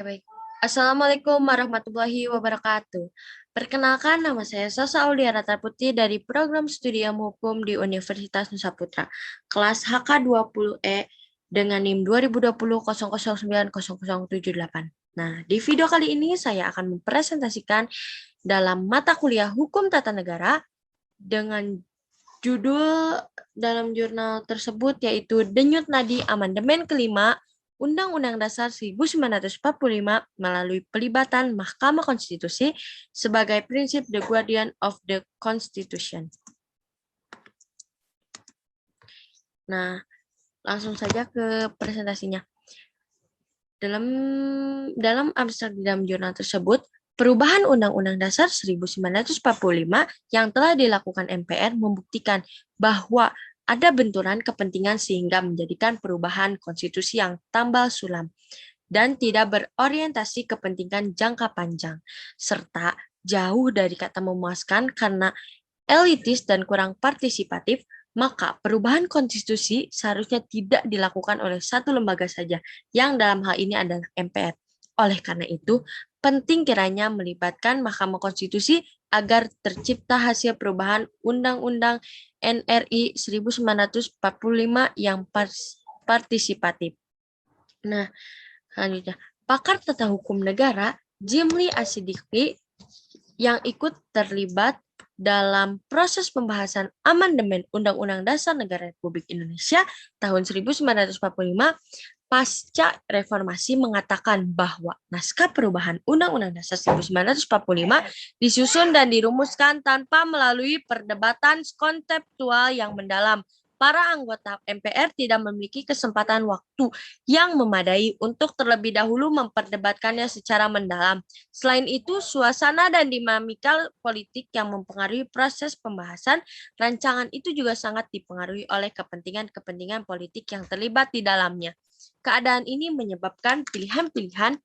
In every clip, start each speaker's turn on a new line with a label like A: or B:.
A: Ya, baik. Assalamualaikum warahmatullahi wabarakatuh. Perkenalkan, nama saya Sasa Auliara Putri dari Program Studi Ilmu Hukum di Universitas Nusa Putra, kelas HK20E dengan NIM 2020 009078. Nah, di video kali ini saya akan mempresentasikan dalam mata kuliah Hukum Tata Negara dengan judul dalam jurnal tersebut yaitu Denyut Nadi Amandemen Kelima Undang-Undang Dasar 1945 melalui pelibatan Mahkamah Konstitusi sebagai prinsip the guardian of the Constitution. Nah, langsung saja ke presentasinya. Dalam abstrak di dalam jurnal tersebut, perubahan Undang-Undang Dasar 1945 yang telah dilakukan MPR membuktikan bahwa ada benturan kepentingan sehingga menjadikan perubahan konstitusi yang tambal sulam dan tidak berorientasi kepentingan jangka panjang, serta jauh dari kata memuaskan karena elitis dan kurang partisipatif, maka perubahan konstitusi seharusnya tidak dilakukan oleh satu lembaga saja, yang dalam hal ini adalah MPR. Oleh karena itu, penting kiranya melibatkan Mahkamah Konstitusi agar tercipta hasil perubahan Undang-Undang NRI 1945 yang partisipatif. Nah, selanjutnya, pakar tata hukum negara Jimli Asidiki yang ikut terlibat dalam proses pembahasan amandemen Undang-Undang Dasar Negara Republik Indonesia tahun 1945 pasca reformasi mengatakan bahwa naskah perubahan Undang-Undang Dasar 1945 disusun dan dirumuskan tanpa melalui perdebatan konseptual yang mendalam. Para anggota MPR tidak memiliki kesempatan waktu yang memadai untuk terlebih dahulu memperdebatkannya secara mendalam. Selain itu, suasana dan dinamika politik yang mempengaruhi proses pembahasan rancangan itu juga sangat dipengaruhi oleh kepentingan-kepentingan politik yang terlibat di dalamnya. Keadaan ini menyebabkan pilihan-pilihan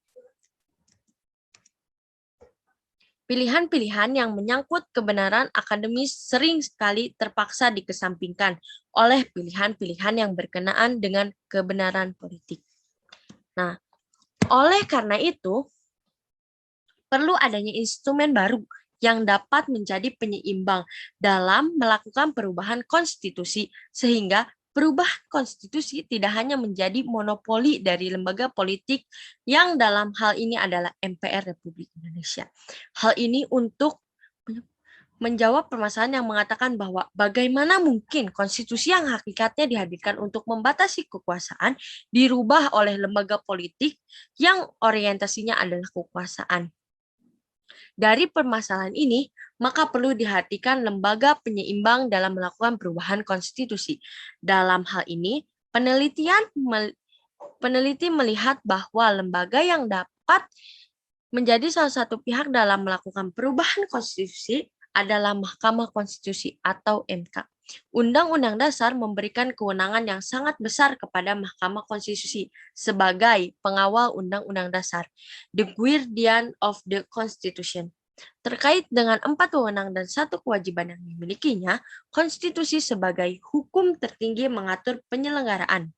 A: yang menyangkut kebenaran akademis sering sekali terpaksa dikesampingkan oleh pilihan-pilihan yang berkenaan dengan kebenaran politik. Nah, oleh karena itu, perlu adanya instrumen baru yang dapat menjadi penyeimbang dalam melakukan perubahan konstitusi, sehingga perubahan konstitusi tidak hanya menjadi monopoli dari lembaga politik yang dalam hal ini adalah MPR Republik Indonesia. Hal ini untuk menjawab permasalahan yang mengatakan bahwa bagaimana mungkin konstitusi yang hakikatnya dihadirkan untuk membatasi kekuasaan dirubah oleh lembaga politik yang orientasinya adalah kekuasaan. Dari permasalahan ini, maka perlu dihadirkan lembaga penyeimbang dalam melakukan perubahan konstitusi. Dalam hal ini, peneliti melihat bahwa lembaga yang dapat menjadi salah satu pihak dalam melakukan perubahan konstitusi adalah Mahkamah Konstitusi atau MK. Undang-Undang Dasar memberikan kewenangan yang sangat besar kepada Mahkamah Konstitusi sebagai pengawal Undang-Undang Dasar, the guardian of the Constitution. Terkait dengan 4 wewenang dan 1 kewajiban yang dimilikinya, konstitusi sebagai hukum tertinggi mengatur penyelenggaraan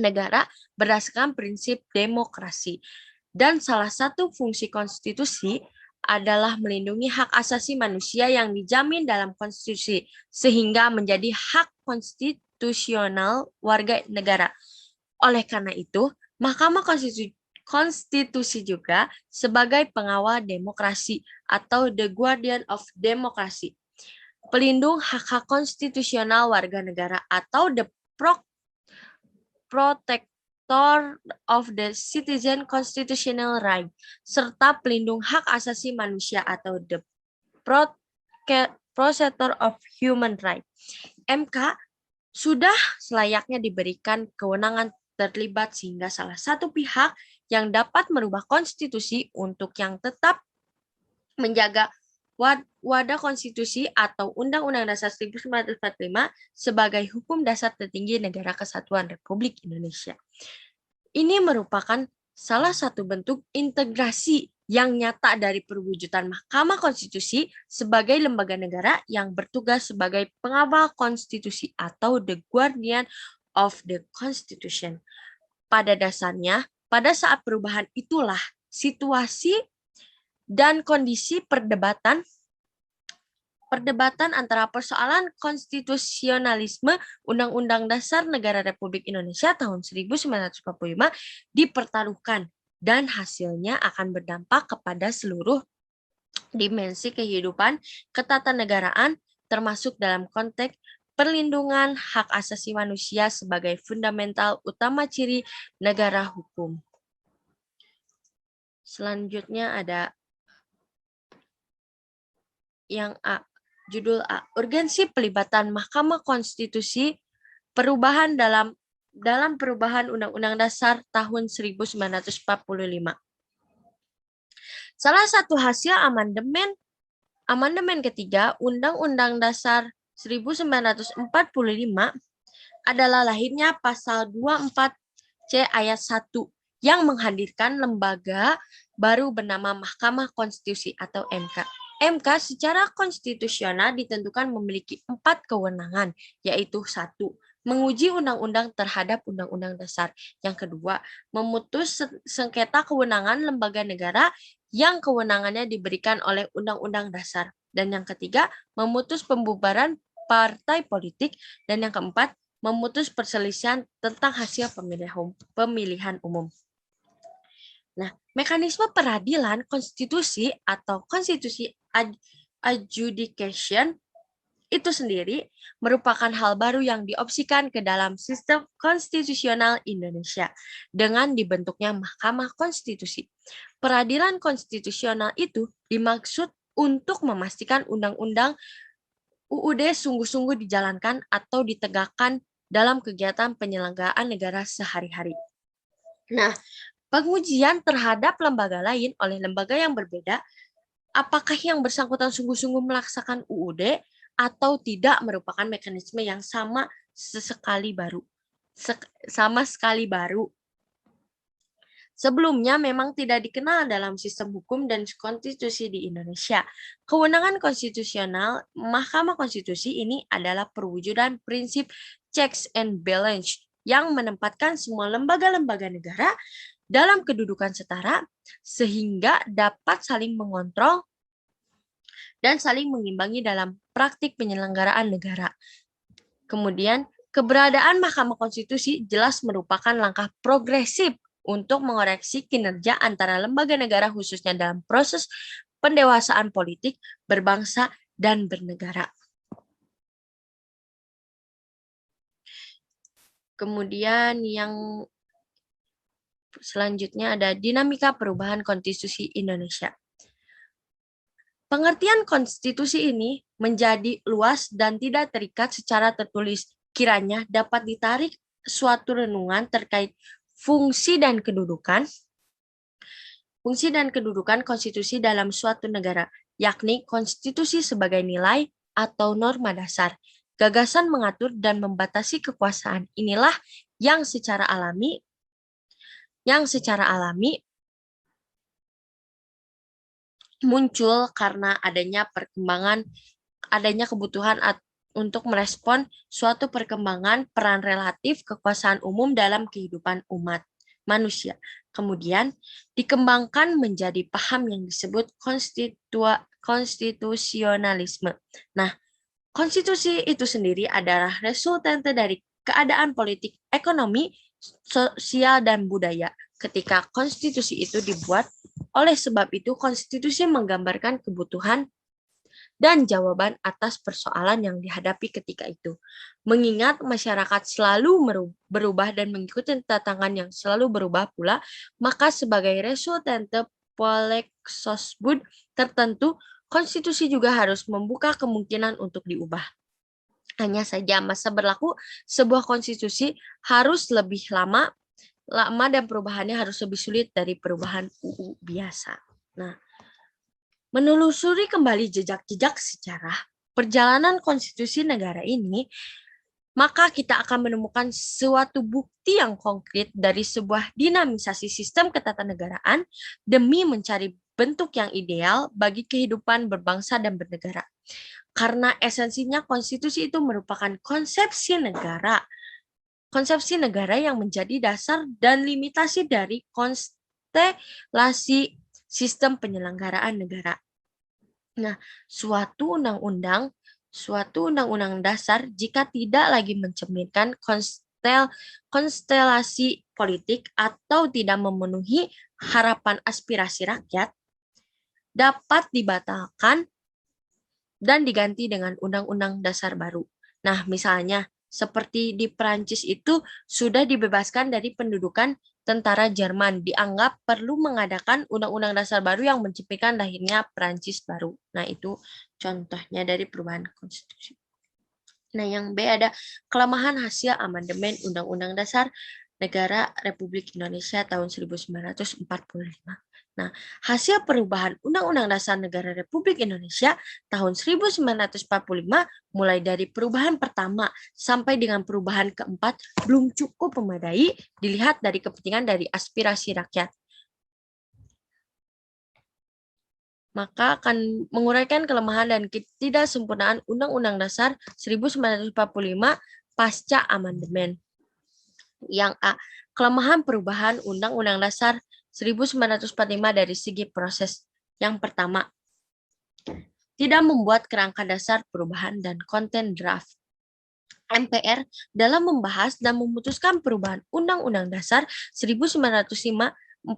A: negara berdasarkan prinsip demokrasi. Dan salah satu fungsi konstitusi adalah melindungi hak asasi manusia yang dijamin dalam konstitusi, sehingga menjadi hak konstitusional warga negara. Oleh karena itu, Mahkamah Konstitusi juga sebagai pengawal demokrasi atau the guardian of democracy, pelindung hak-hak konstitusional warga negara atau the protector of the citizen constitutional right, serta pelindung hak asasi manusia atau the protector of human right. MK sudah selayaknya diberikan kewenangan terlibat sehingga salah satu pihak yang dapat merubah konstitusi untuk yang tetap menjaga wadah konstitusi atau Undang-Undang Dasar 1945 sebagai hukum dasar tertinggi Negara Kesatuan Republik Indonesia. Ini merupakan salah satu bentuk integrasi yang nyata dari perwujudan Mahkamah Konstitusi sebagai lembaga negara yang bertugas sebagai pengawal konstitusi atau the guardian of the Constitution. Pada dasarnya, pada saat perubahan itulah situasi dan kondisi perdebatan antara persoalan konstitusionalisme Undang-Undang Dasar Negara Republik Indonesia tahun 1945 dipertaruhkan dan hasilnya akan berdampak kepada seluruh dimensi kehidupan ketatanegaraan termasuk dalam konteks perlindungan hak asasi manusia sebagai fundamental utama ciri negara hukum. Selanjutnya ada yang A. Judul A. Urgensi pelibatan Mahkamah Konstitusi perubahan dalam perubahan Undang-Undang Dasar tahun 1945. Salah satu hasil amandemen ketiga Undang-Undang Dasar 1945 adalah lahirnya pasal 24C ayat 1 yang menghadirkan lembaga baru bernama Mahkamah Konstitusi atau MK. MK secara konstitusional ditentukan memiliki 4 kewenangan, yaitu 1. Menguji undang-undang terhadap undang-undang dasar. Yang kedua, memutus sengketa kewenangan lembaga negara yang kewenangannya diberikan oleh undang-undang dasar. Dan yang ketiga, memutus pembubaran partai politik. Dan yang keempat, memutus perselisihan tentang hasil pemilihan umum. Nah, mekanisme peradilan konstitusi atau konstitusi adjudication itu sendiri merupakan hal baru yang diopsikan ke dalam sistem konstitusional Indonesia dengan dibentuknya Mahkamah Konstitusi. Peradilan konstitusional itu dimaksud untuk memastikan undang-undang UUD sungguh-sungguh dijalankan atau ditegakkan dalam kegiatan penyelenggaraan negara sehari-hari. Nah, pengujian terhadap lembaga lain oleh lembaga yang berbeda, apakah yang bersangkutan sungguh-sungguh melaksanakan UUD atau tidak merupakan mekanisme yang sama sekali baru. Sebelumnya memang tidak dikenal dalam sistem hukum dan konstitusi di Indonesia. Kewenangan konstitusional Mahkamah Konstitusi ini adalah perwujudan prinsip checks and balance yang menempatkan semua lembaga-lembaga negara dalam kedudukan setara sehingga dapat saling mengontrol dan saling mengimbangi dalam praktik penyelenggaraan negara. Kemudian, keberadaan Mahkamah Konstitusi jelas merupakan langkah progresif untuk mengoreksi kinerja antara lembaga negara khususnya dalam proses pendewasaan politik, berbangsa, dan bernegara. Kemudian yang selanjutnya ada dinamika perubahan konstitusi Indonesia. Pengertian konstitusi ini menjadi luas dan tidak terikat secara tertulis. Kiranya dapat ditarik suatu renungan terkait fungsi dan kedudukan konstitusi dalam suatu negara, yakni konstitusi sebagai nilai atau norma dasar. Gagasan mengatur dan membatasi kekuasaan inilah yang secara alami muncul karena adanya kebutuhan untuk merespon suatu perkembangan peran relatif kekuasaan umum dalam kehidupan umat manusia. Kemudian dikembangkan menjadi paham yang disebut konstitusionalisme. Nah, konstitusi itu sendiri adalah resultante dari keadaan politik, ekonomi, sosial, dan budaya. Ketika konstitusi itu dibuat, oleh sebab itu konstitusi menggambarkan kebutuhan dan jawaban atas persoalan yang dihadapi ketika itu. Mengingat masyarakat selalu berubah dan mengikuti tantangan yang selalu berubah pula, maka sebagai resultante polexosbud tertentu, konstitusi juga harus membuka kemungkinan untuk diubah. Hanya saja masa berlaku sebuah konstitusi harus lebih lama dan perubahannya harus lebih sulit dari perubahan UU biasa. Nah, menelusuri kembali jejak-jejak sejarah perjalanan konstitusi negara ini, maka kita akan menemukan suatu bukti yang konkret dari sebuah dinamisasi sistem ketatanegaraan demi mencari bentuk yang ideal bagi kehidupan berbangsa dan bernegara. Karena esensinya konstitusi itu merupakan konsepsi negara konsepsi negara yang menjadi dasar dan limitasi dari konstelasi sistem penyelenggaraan negara. Nah, suatu undang-undang dasar jika tidak lagi mencerminkan konstelasi politik atau tidak memenuhi harapan aspirasi rakyat, dapat dibatalkan dan diganti dengan undang-undang dasar baru. Nah, misalnya seperti di Perancis itu sudah dibebaskan dari pendudukan tentara Jerman, dianggap perlu mengadakan undang-undang dasar baru yang menciptakan lahirnya Perancis baru. Nah, itu contohnya dari perubahan konstitusi. Nah, yang B ada kelemahan hasil amandemen Undang-Undang Dasar Negara Republik Indonesia tahun 1945. Nah, hasil perubahan Undang-Undang Dasar Negara Republik Indonesia tahun 1945 mulai dari perubahan pertama sampai dengan perubahan keempat belum cukup memadai dilihat dari kepentingan dari aspirasi rakyat. Maka akan menguraikan kelemahan dan ketidaksempurnaan Undang-Undang Dasar 1945 pasca amandemen. Yang A. Kelemahan perubahan Undang-Undang Dasar 1945 dari segi proses. Yang pertama, tidak membuat kerangka dasar perubahan dan konten draft. MPR dalam membahas dan memutuskan perubahan Undang-Undang Dasar 1945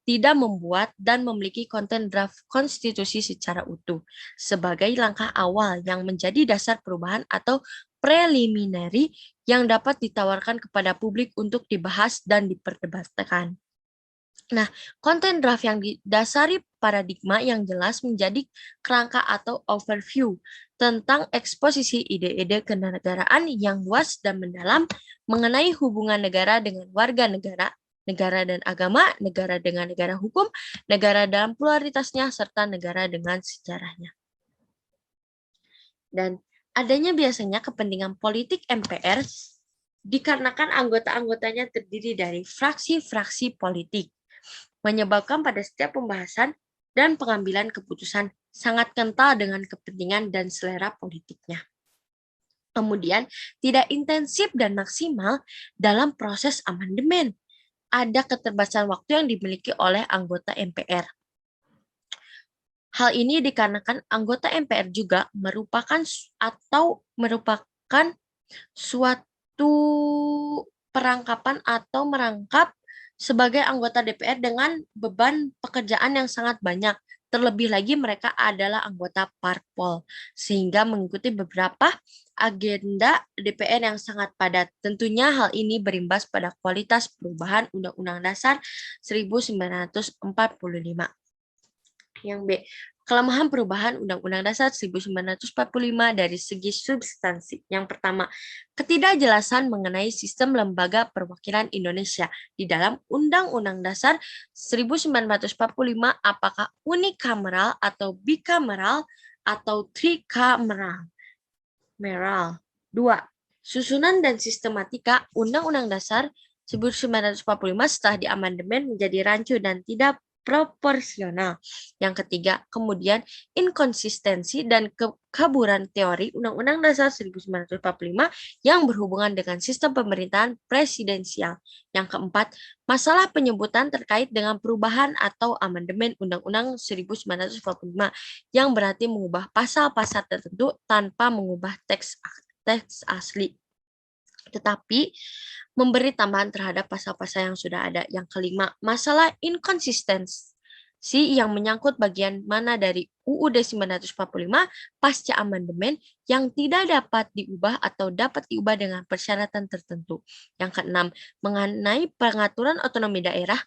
A: tidak membuat dan memiliki konten draft konstitusi secara utuh sebagai langkah awal yang menjadi dasar perubahan atau preliminary yang dapat ditawarkan kepada publik untuk dibahas dan diperdebatkan. Nah, konten draft yang didasari paradigma yang jelas menjadi kerangka atau overview tentang eksposisi ide-ide kenegaraan yang luas dan mendalam mengenai hubungan negara dengan warga negara, negara dan agama, negara dengan negara hukum, negara dalam pluralitasnya, serta negara dengan sejarahnya. Dan adanya biasanya kepentingan politik MPR dikarenakan anggota-anggotanya terdiri dari fraksi-fraksi politik, menyebabkan pada setiap pembahasan dan pengambilan keputusan sangat kental dengan kepentingan dan selera politiknya. Kemudian, tidak intensif dan maksimal dalam proses amandemen. Ada keterbatasan waktu yang dimiliki oleh anggota MPR. Hal ini dikarenakan anggota MPR juga merupakan suatu perangkapan atau merangkap sebagai anggota DPR dengan beban pekerjaan yang sangat banyak. Terlebih lagi mereka adalah anggota parpol, sehingga mengikuti beberapa agenda DPR yang sangat padat. Tentunya hal ini berimbas pada kualitas perubahan Undang-Undang Dasar 1945. Yang B. Kelemahan perubahan Undang-Undang Dasar 1945 dari segi substansi. Yang pertama, ketidakjelasan mengenai sistem lembaga perwakilan Indonesia di dalam Undang-Undang Dasar 1945 apakah unikameral atau bikameral atau trikameral. Dua, susunan dan sistematika Undang-Undang Dasar 1945 setelah diamandemen menjadi rancu dan tidak proporsional. Yang ketiga, kemudian inkonsistensi dan kekaburan teori Undang-Undang Dasar 1945 yang berhubungan dengan sistem pemerintahan presidensial. Yang keempat, masalah penyebutan terkait dengan perubahan atau amandemen Undang-Undang 1945 yang berarti mengubah pasal-pasal tertentu tanpa mengubah teks asli, tetapi memberi tambahan terhadap pasal-pasal yang sudah ada. Yang kelima, masalah inkonsistensi yang menyangkut bagian mana dari UUD 1945 pasca amandemen yang tidak dapat diubah atau dapat diubah dengan persyaratan tertentu. Yang keenam, mengenai pengaturan otonomi daerah,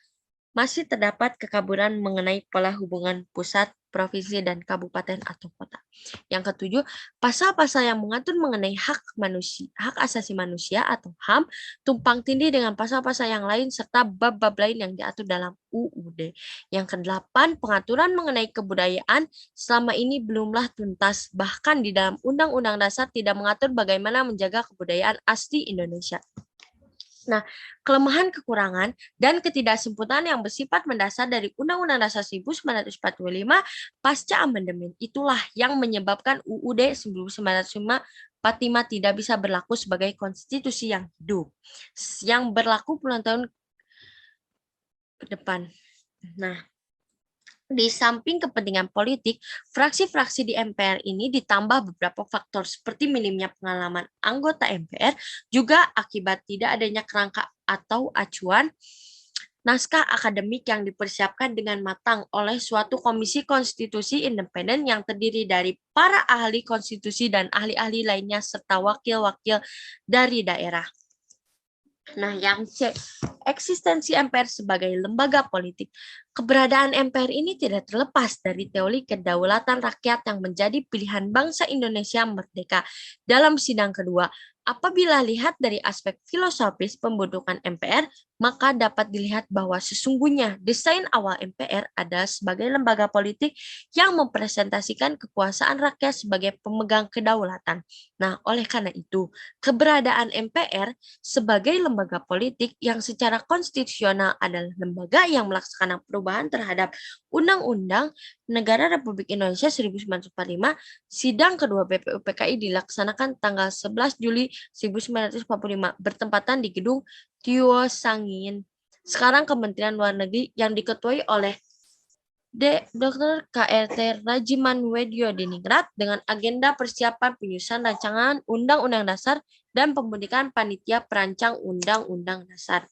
A: masih terdapat kekaburan mengenai pola hubungan pusat, provinsi, dan kabupaten atau kota. Yang ketujuh, pasal-pasal yang mengatur mengenai hak asasi manusia atau HAM tumpang tindih dengan pasal-pasal yang lain serta bab-bab lain yang diatur dalam UUD. Yang kedelapan, pengaturan mengenai kebudayaan selama ini belumlah tuntas, bahkan di dalam Undang-Undang Dasar tidak mengatur bagaimana menjaga kebudayaan asli Indonesia. Nah, kelemahan, kekurangan, dan ketidaksempurnaan yang bersifat mendasar dari Undang-Undang Dasar 1945 pasca amandemen itulah yang menyebabkan UUD 1945 45 tidak bisa berlaku sebagai konstitusi yang hidup, yang berlaku puluhan tahun ke depan. Nah, di samping kepentingan politik, fraksi-fraksi di MPR ini ditambah beberapa faktor seperti minimnya pengalaman anggota MPR, juga akibat tidak adanya kerangka atau acuan naskah akademik yang dipersiapkan dengan matang oleh suatu komisi konstitusi independen yang terdiri dari para ahli konstitusi dan ahli-ahli lainnya serta wakil-wakil dari daerah. Nah, yang eksistensi MPR sebagai lembaga politik. Keberadaan MPR ini tidak terlepas dari teori kedaulatan rakyat yang menjadi pilihan bangsa Indonesia merdeka dalam sidang kedua. Apabila lihat dari aspek filosofis pembentukan MPR, maka dapat dilihat bahwa sesungguhnya desain awal MPR adalah sebagai lembaga politik yang mempresentasikan kekuasaan rakyat sebagai pemegang kedaulatan. Nah, oleh karena itu, keberadaan MPR sebagai lembaga politik yang secara konstitusional adalah lembaga yang melaksanakan perubahan terhadap Undang-Undang Negara Republik Indonesia 1945, sidang kedua BPUPKI dilaksanakan tanggal 11 Juli 1945 bertempatan di gedung Tio Sangin, sekarang Kementerian Luar Negeri, yang diketuai oleh Dr. KRT Rajiman Wedyo Diningrat dengan agenda persiapan penyusunan rancangan Undang-Undang Dasar dan pembentukan panitia perancang Undang-Undang Dasar.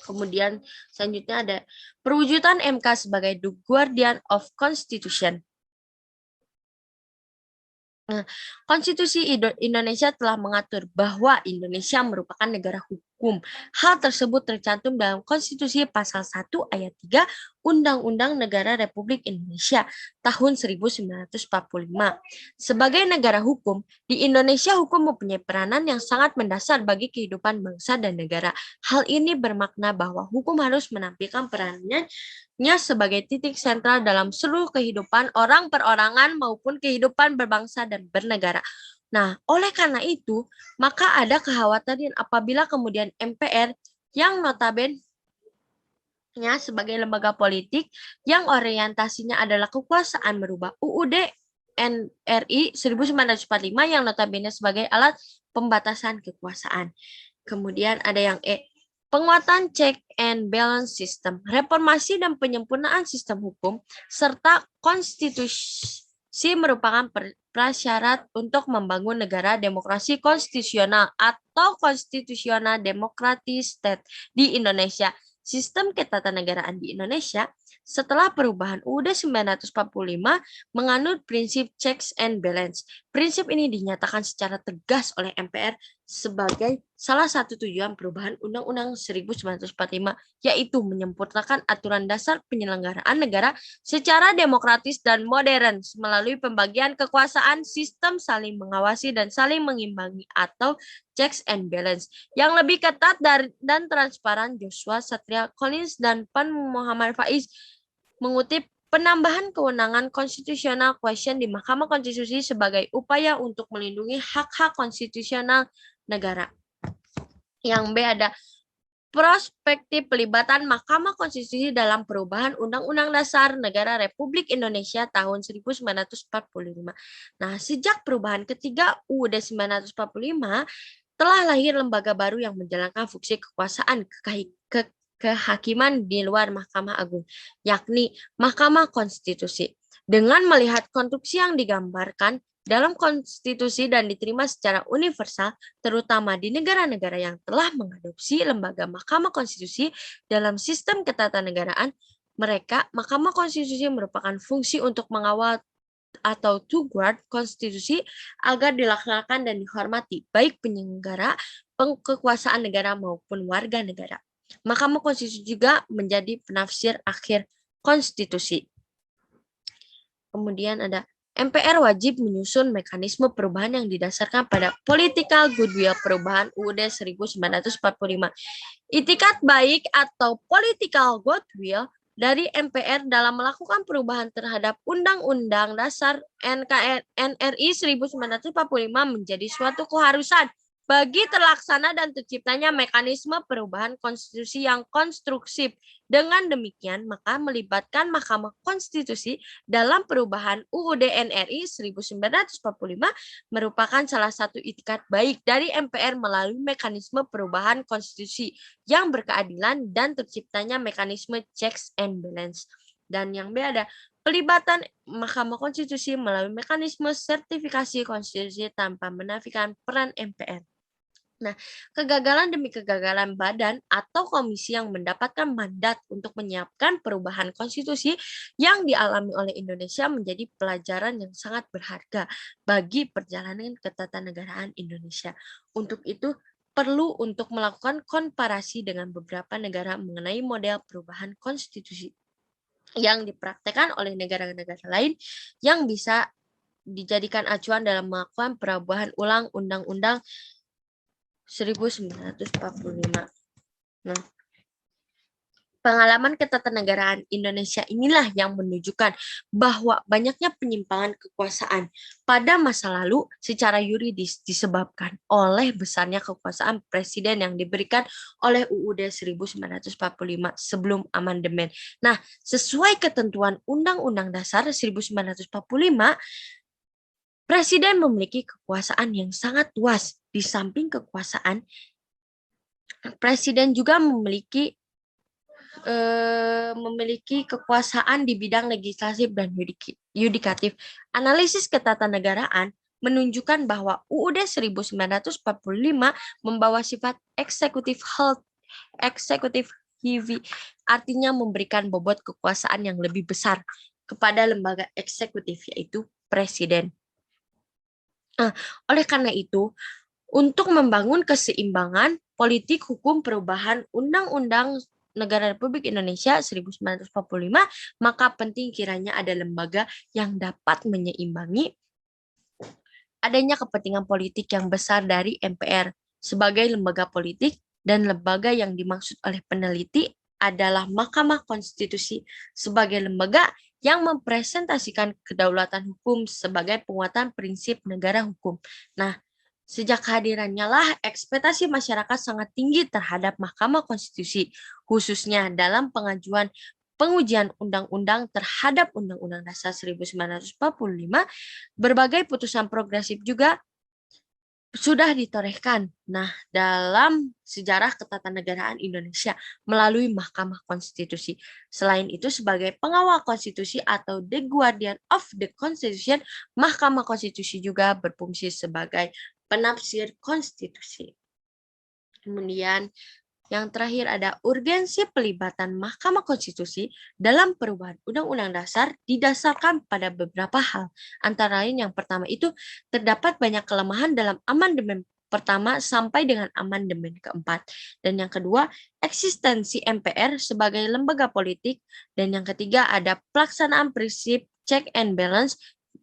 A: Kemudian selanjutnya ada perwujudan MK sebagai the guardian of Constitution. Nah, Konstitusi Indonesia telah mengatur bahwa Indonesia merupakan negara hukum. Hal tersebut tercantum dalam Konstitusi Pasal 1 Ayat 3 Undang-Undang Negara Republik Indonesia tahun 1945. Sebagai negara hukum, di Indonesia hukum mempunyai peranan yang sangat mendasar bagi kehidupan bangsa dan negara. Hal ini bermakna bahwa hukum harus menampilkan perannya sebagai titik sentral dalam seluruh kehidupan orang perorangan maupun kehidupan berbangsa dan bernegara. Nah, oleh karena itu, maka ada kekhawatiran apabila kemudian MPR yang notabene sebagai lembaga politik yang orientasinya adalah kekuasaan merubah UUD NRI 1945 yang notabene sebagai alat pembatasan kekuasaan. Kemudian ada yang penguatan check and balance system, reformasi dan penyempurnaan sistem hukum, serta konstitusi merupakan prasyarat untuk membangun negara demokrasi konstitusional atau konstitusional democratic state di Indonesia. Sistem ketatanegaraan di Indonesia setelah perubahan UUD 1945 menganut prinsip checks and balance. Prinsip ini dinyatakan secara tegas oleh MPR sebagai salah satu tujuan perubahan Undang-Undang 1945, yaitu menyempurnakan aturan dasar penyelenggaraan negara secara demokratis dan modern melalui pembagian kekuasaan, sistem saling mengawasi dan saling mengimbangi atau checks and balance yang lebih ketat dan transparan. Joshua Satria Collins dan Pan Muhammad Faiz mengutip penambahan kewenangan constitutional question di Mahkamah Konstitusi sebagai upaya untuk melindungi hak-hak konstitusional negara. Yang B ada prospektif pelibatan Mahkamah Konstitusi dalam perubahan Undang-Undang Dasar Negara Republik Indonesia tahun 1945. Nah, sejak perubahan ketiga UUD 1945, telah lahir lembaga baru yang menjalankan fungsi kekuasaan kehakiman di luar Mahkamah Agung, yakni Mahkamah Konstitusi. Dengan melihat konstruksi yang digambarkan dalam konstitusi dan diterima secara universal, terutama di negara-negara yang telah mengadopsi lembaga Mahkamah Konstitusi dalam sistem ketatanegaraan mereka, Mahkamah Konstitusi merupakan fungsi untuk mengawal atau to guard konstitusi agar dilaksanakan dan dihormati baik penyelenggara kekuasaan negara maupun warga negara. Mahkamah Konstitusi juga menjadi penafsir akhir konstitusi. Kemudian ada MPR wajib menyusun mekanisme perubahan yang didasarkan pada political goodwill perubahan UUD 1945. Itikat baik atau political goodwill dari MPR dalam melakukan perubahan terhadap Undang-Undang Dasar NRI 1945 menjadi suatu keharusan bagi terlaksana dan terciptanya mekanisme perubahan konstitusi yang konstruksif. Dengan demikian, maka melibatkan Mahkamah Konstitusi dalam perubahan UUD NRI 1945 merupakan salah satu itikat baik dari MPR melalui mekanisme perubahan konstitusi yang berkeadilan dan terciptanya mekanisme checks and balance. Dan yang B ada pelibatan Mahkamah Konstitusi melalui mekanisme sertifikasi konstitusi tanpa menafikan peran MPR. Nah, kegagalan demi kegagalan badan atau komisi yang mendapatkan mandat untuk menyiapkan perubahan konstitusi yang dialami oleh Indonesia menjadi pelajaran yang sangat berharga bagi perjalanan ketatanegaraan Indonesia. Untuk itu, perlu untuk melakukan komparasi dengan beberapa negara mengenai model perubahan konstitusi yang dipraktekkan oleh negara-negara lain yang bisa dijadikan acuan dalam melakukan perubahan ulang Undang-Undang 1945. Nah, pengalaman ketatanegaraan Indonesia inilah yang menunjukkan bahwa banyaknya penyimpangan kekuasaan pada masa lalu secara yuridis disebabkan oleh besarnya kekuasaan presiden yang diberikan oleh UUD 1945 sebelum amandemen. Nah, sesuai ketentuan Undang-Undang Dasar 1945, presiden memiliki kekuasaan yang sangat luas. Di samping kekuasaan, presiden juga memiliki kekuasaan di bidang legislatif dan yudikatif. Analisis ketatanegaraan menunjukkan bahwa UUD 1945 membawa sifat eksekutif heavy, artinya memberikan bobot kekuasaan yang lebih besar kepada lembaga eksekutif, yaitu presiden. Oleh karena itu, untuk membangun keseimbangan politik hukum perubahan Undang-Undang Negara Republik Indonesia 1945, maka penting kiranya ada lembaga yang dapat menyeimbangi adanya kepentingan politik yang besar dari MPR sebagai lembaga politik, dan lembaga yang dimaksud oleh peneliti adalah Mahkamah Konstitusi sebagai lembaga yang mempresentasikan kedaulatan hukum sebagai penguatan prinsip negara hukum. Nah, sejak kehadirannya lah ekspektasi masyarakat sangat tinggi terhadap Mahkamah Konstitusi, khususnya dalam pengujian undang-undang terhadap Undang-Undang Dasar 1945. Berbagai putusan progresif juga sudah ditorehkan. Nah, dalam sejarah ketatanegaraan Indonesia melalui Mahkamah Konstitusi. Selain itu, sebagai pengawal konstitusi atau the guardian of the constitution, Mahkamah Konstitusi juga berfungsi sebagai penafsir konstitusi. Kemudian yang terakhir ada urgensi pelibatan Mahkamah Konstitusi dalam perubahan Undang-Undang Dasar didasarkan pada beberapa hal. Antara lain yang pertama itu terdapat banyak kelemahan dalam amandemen pertama sampai dengan amandemen keempat. Dan yang kedua, eksistensi MPR sebagai lembaga politik. Dan yang ketiga ada pelaksanaan prinsip check and balance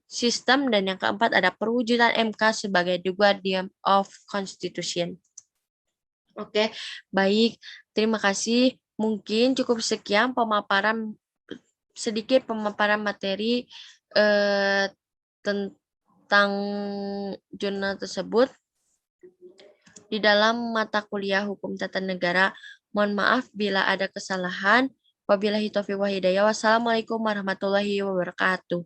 A: sistem. Dan yang keempat ada perwujudan MK sebagai the guardian of constitution. Oke, baik. Terima kasih. Mungkin cukup sekian sedikit pemaparan materi tentang jurnal tersebut di dalam mata kuliah Hukum Tata Negara. Mohon maaf bila ada kesalahan. Wabillahi taufiq wal hidayah. Wassalamualaikum warahmatullahi wabarakatuh.